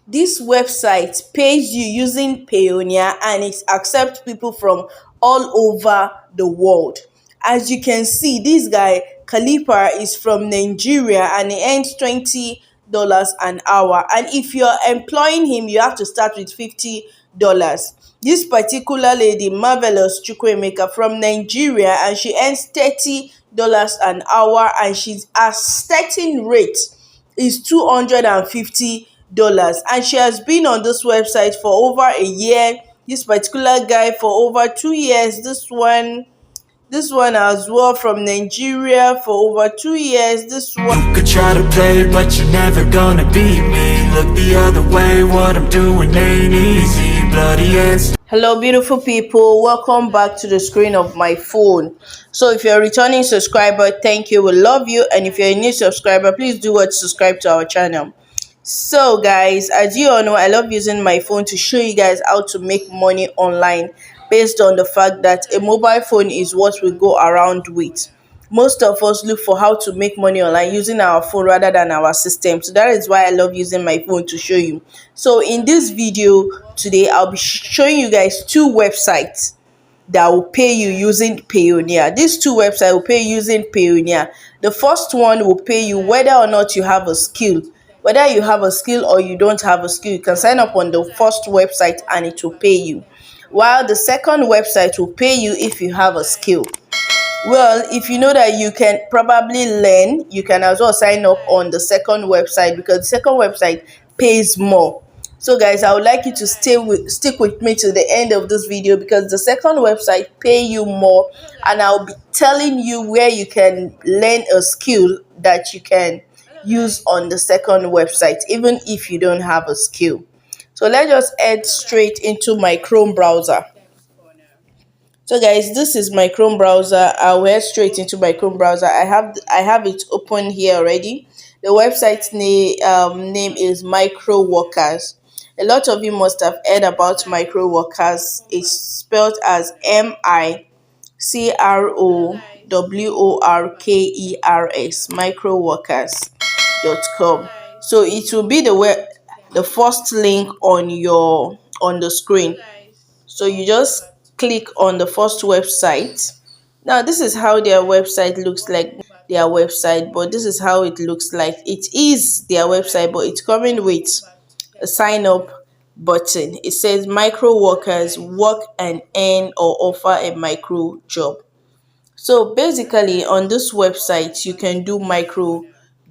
This website pays you using Payoneer and it accepts people from all over the world. As you can see, this guy Khalifa is from Nigeria and he earns $20 an hour. And if you're employing him, you have to start with $50. This particular lady, Marvelous Chukwemeka from Nigeria, and she earns $30 an hour, and she's her starting rate is $250, and she has been on this website for over a year. This particular guy for over 2 years. This one as well from Nigeria for over 2 years. This one. You could try to play, but you're never gonna beat me. Look the other way, what I'm doing ain't easy. Bloody hands. Hello, beautiful people. Welcome back to the screen of my phone. So, if you're a returning subscriber, thank you. We love you. And if you're a new subscriber, please do what subscribe to our channel. So, guys, as you all know, I love using my phone to show you guys how to make money online based on the fact that a mobile phone is what we go around with. Most of us look for how to make money online using our phone rather than our system. So that is why I love using my phone to show you. So in this video today, I'll be showing you guys two websites that will pay you using Payoneer. These two websites will pay you using Payoneer. The first one will pay you whether or not you have a skill. Whether you have a skill or you don't have a skill, you can sign up on the first website and it will pay you. While the second website will pay you if you have a skill. Well, if you know that you can probably learn, you can as well sign up on the second website because the second website pays more. So guys, I would like you to stick with me to the end of this video because the second website pay you more, and I'll be telling you where you can learn a skill that you can use on the second website even if you don't have a skill. So let's just head straight into my Chrome browser. So guys, this is my Chrome browser. I'll head straight into my Chrome browser. I have it open here already. The website's name is Microworkers. A lot of you must have heard about Microworkers. It's spelled as Microworkers, microworkers.com. So it will be the first link on the screen. So you just click on the first website. Now this is how their website looks like. But this is how it looks like. It is their website, but it's coming with a sign up button. It says micro workers, work and earn or offer a micro job. So basically on this website you can do micro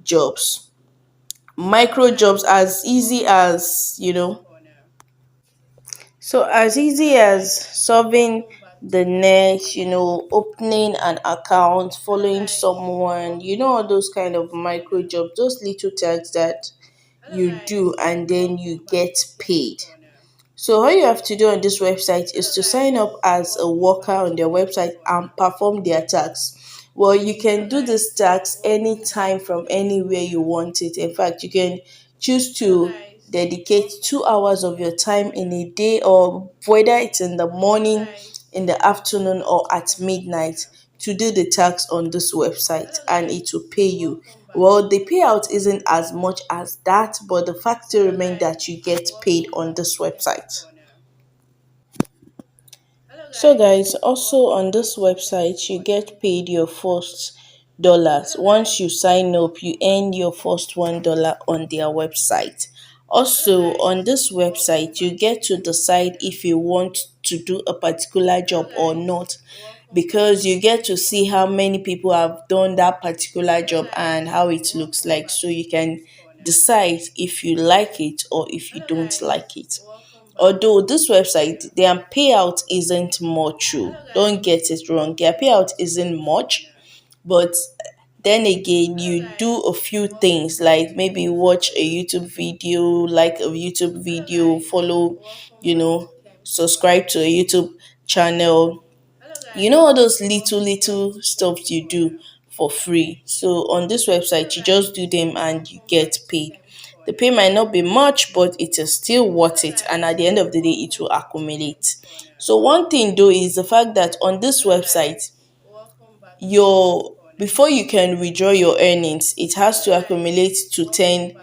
jobs as easy as as easy as solving the net, opening an account, following someone, all those kind of micro jobs, those little tasks that you do and then you get paid. So all you have to do on this website is to sign up as a worker on their website and perform their tasks. Well, you can do this task anytime from anywhere you want it. In fact, you can choose to dedicate 2 hours of your time in a day, or whether it's in the morning, in the afternoon, or at midnight, to do the task on this website, and it will pay you. Well, the payout isn't as much as that, but the fact still remains that you get paid on this website. So guys, also on this website you get paid your first dollars. Once you sign up, you earn your first $1 on their website. Also on this website you get to decide if you want to do a particular job or not, because you get to see how many people have done that particular job and how it looks like, so you can decide if you like it or if you don't like it. Although this website, their payout isn't much. Don't get it wrong. Their payout isn't much, but then again, you do a few things like maybe watch a YouTube video, like a YouTube video, follow, subscribe to a YouTube channel, all those little stuff you do for free. So on this website you just do them and you get paid. The pay might not be much, but it is still worth it, and at the end of the day it will accumulate. So one thing though is the fact that on this website, your before you can withdraw your earnings, it has to accumulate to $10.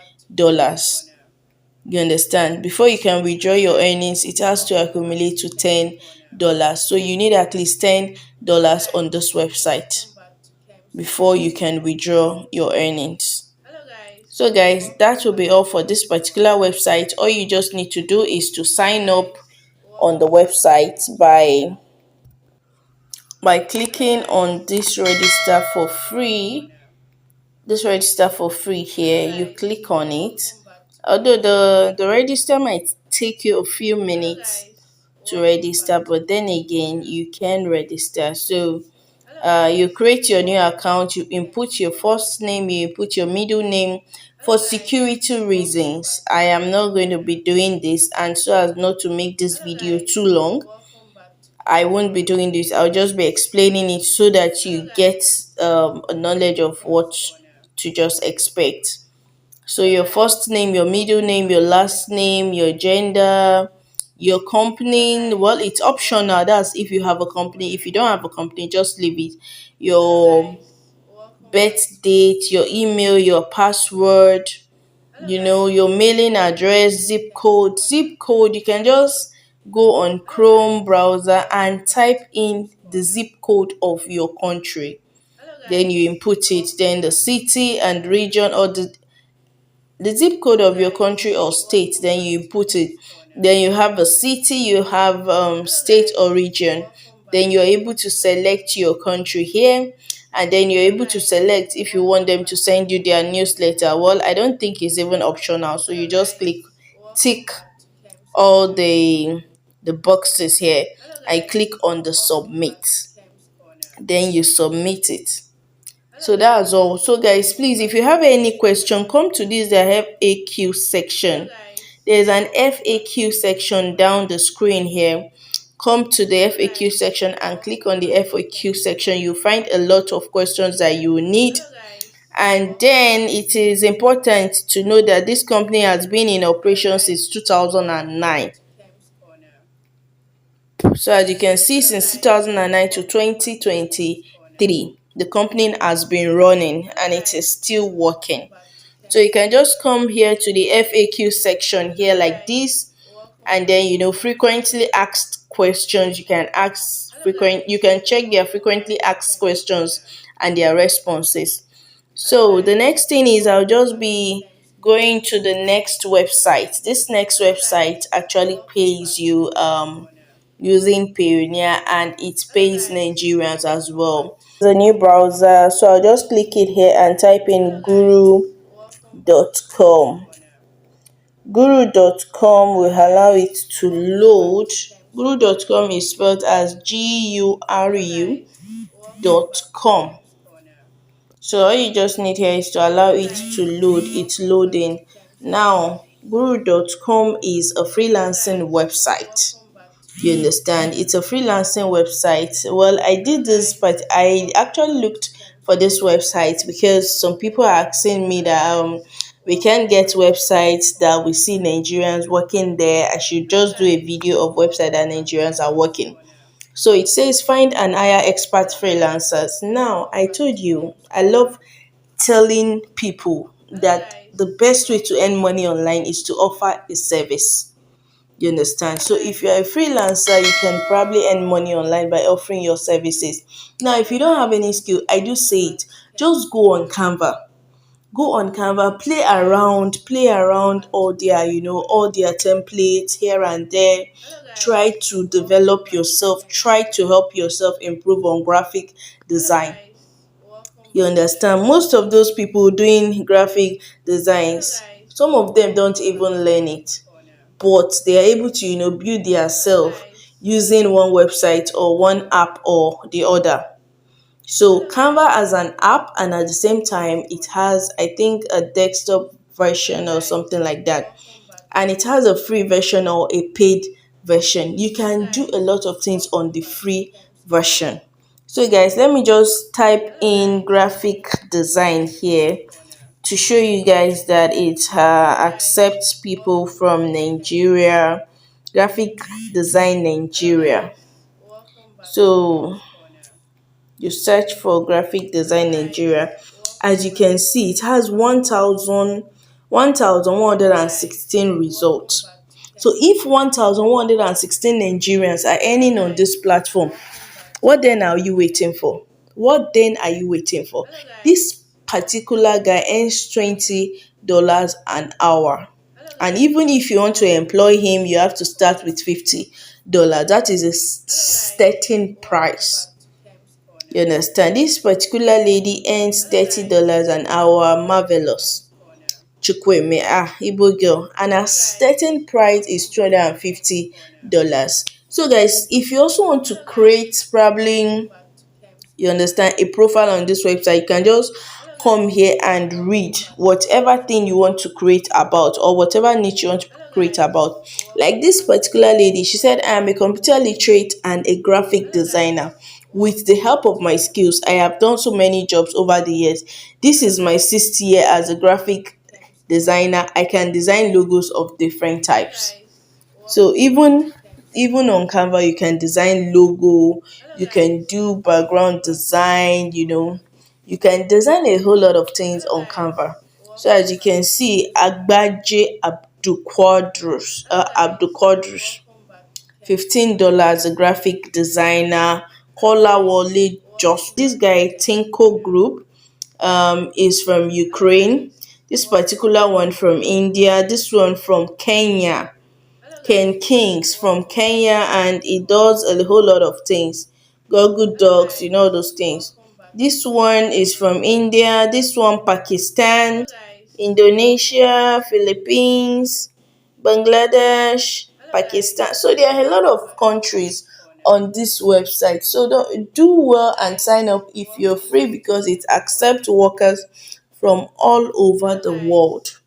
You understand? Before you can withdraw your earnings, it has to accumulate to $10. So you need at least $10 on this website before you can withdraw your earnings. So guys, that will be all for this particular website. All you just need to do is to sign up on the website by clicking on this register for free here. You click on it, although the register might take you a few minutes to register, but then again you can register. So you create your new account, you input your first name, you input your middle name. For security reasons, I am not going to be doing this, and so as not to make this video too long, I won't be doing this. I'll just be explaining it so that you get a knowledge of what to just expect. So your first name, your middle name, your last name, your gender, your company. Well, it's optional. That's if you have a company. If you don't have a company, just leave it. Your birth date, your email, your password, your mailing address, zip code. Zip code, you can just go on Chrome browser and type in the zip code of your country. Then you input it. Then the city and region, or the zip code of your country or state, then you input it. Then you have a city, you have state or region. Then you're able to select your country here, and then you're able to select if you want them to send you their newsletter. Well, I don't think it's even optional, so you just tick all the boxes here. I click on the submit, then you submit it. So that's all. So guys, please, if you have any question, come to this the FAQ section. There's an FAQ section down the screen here. Come to the FAQ section and click on the FAQ section. You'll find a lot of questions that you need. And then it is important to know that this company has been in operation since 2009. So as you can see, since 2009 to 2023, the company has been running and it is still working. So you can just come here to the FAQ section here like this, and then frequently asked questions. You can check their frequently asked questions and their responses. So the next thing is I'll just be going to the next website. This next website actually pays you using Pioneer, and it pays Nigerians as well. There's a new browser, so I'll just click it here and type in guru.com. Guru.com will allow it to load. Guru.com is spelled as GURU.com. So all you just need here is to allow it to load. It's loading. Now, Guru.com is a freelancing website. You understand? It's a freelancing website. Well, I did this, but I actually looked for this website because some people are asking me that we can't get websites that we see Nigerians working there. I should just do a video of website that Nigerians are working. So it says find and hire expert freelancers. Now, I told you, I love telling people that the best way to earn money online is to offer a service. You understand? So if you're a freelancer, you can probably earn money online by offering your services. Now, if you don't have any skill, I do say it. Just go on Canva. Go on Canva, play around all their templates here and there. Try to develop yourself. Try to help yourself improve on graphic design. You understand? Most of those people doing graphic designs, some of them don't even learn it, but they are able to build their self using one website or one app or the other. So Canva has an app, and at the same time it has, I think, a desktop version or something like that, and it has a free version or a paid version. You can do a lot of things on the free version. So guys, let me just type in graphic design here to show you guys that it accepts people from Nigeria. Graphic design Nigeria. So you search for graphic design Nigeria. As you can see, it has 1,000 1116 results. So if 1116 Nigerians are earning on this platform, what then are you waiting for? What then are you waiting for? This particular guy earns $20 an hour. And even if you want to employ him, you have to start with $50. That is a starting price. You understand? This particular lady earns $30 an hour. Marvelous. Chukweme, Igbo girl, and her starting price is $250. So guys, if you also want to create probably, you understand, a profile on this website, you can just come here and read whatever thing you want to create about, or whatever niche you want to create about. Like this particular lady, she said, I am a computer literate and a graphic designer. With the help of my skills, I have done so many jobs over the years. This is my sixth year as a graphic designer. I can design logos of different types. So even on Canva, you can design logo, you can do background design, you can design a whole lot of things on Canva. So as you can see, Agbaje Abdul Quadrus, $15, a graphic designer. Kola Wole, just this guy, Tinko Group, is from Ukraine. This particular one from India. This one from Kenya. Ken Kings from Kenya, and he does a whole lot of things. Got good dogs, all those things. This one is from India. This one Pakistan, Indonesia, Philippines, Bangladesh, Pakistan. So there are a lot of countries on this website. So do well and sign up if you're free, because it accepts workers from all over the world.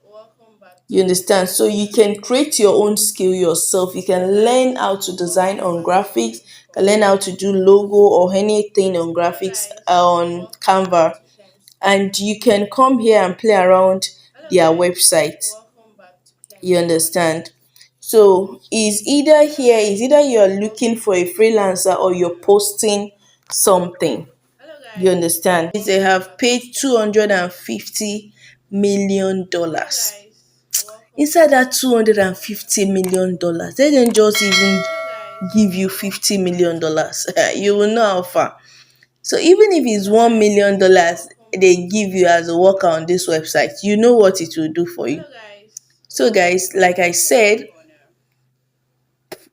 You understand? So you can create your own skill yourself. You can learn how to design on graphics, can learn how to do logo or anything on graphics on Canva, and you can come here and play around their website. You understand? So is either you're looking for a freelancer or you're posting something. You understand? They have paid $250 million. Inside that $250 million, they didn't just even give you $50 million. You will know how far. So even if it's $1 million they give you as a worker on this website, you know what it will do for you. So guys, like I said,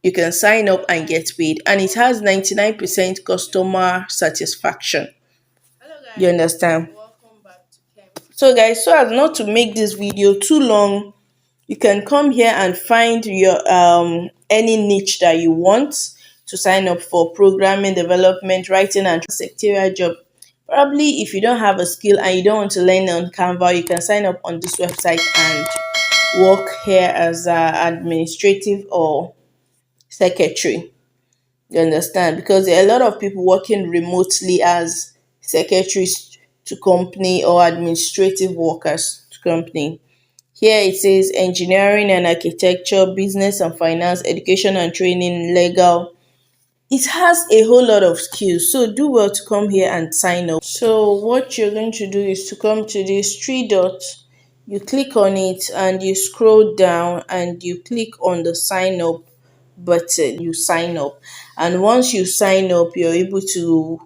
you can sign up and get paid, and it has 99% customer satisfaction. You understand? So guys, so as not to make this video too long, you can come here and find your any niche that you want to sign up for: programming, development, writing, and secretarial job. Probably if you don't have a skill and you don't want to learn on Canva, you can sign up on this website and work here as administrative or secretary. You understand? Because there are a lot of people working remotely as secretaries to company or administrative workers to company. Here it says engineering and architecture, business and finance, education and training, legal. It has a whole lot of skills. So do well to come here and sign up. So what you're going to do is to come to these three dots. You click on it and you scroll down and you click on the sign up button. You sign up. And once you sign up, you're able to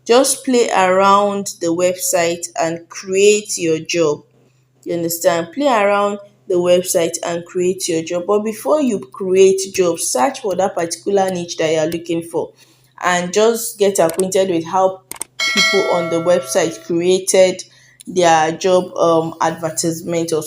just play around the website and create your job. You understand? Play around the website and create your job. But before you create job, search for that particular niche that you're looking for and just get acquainted with how people on the website created their job advertisement or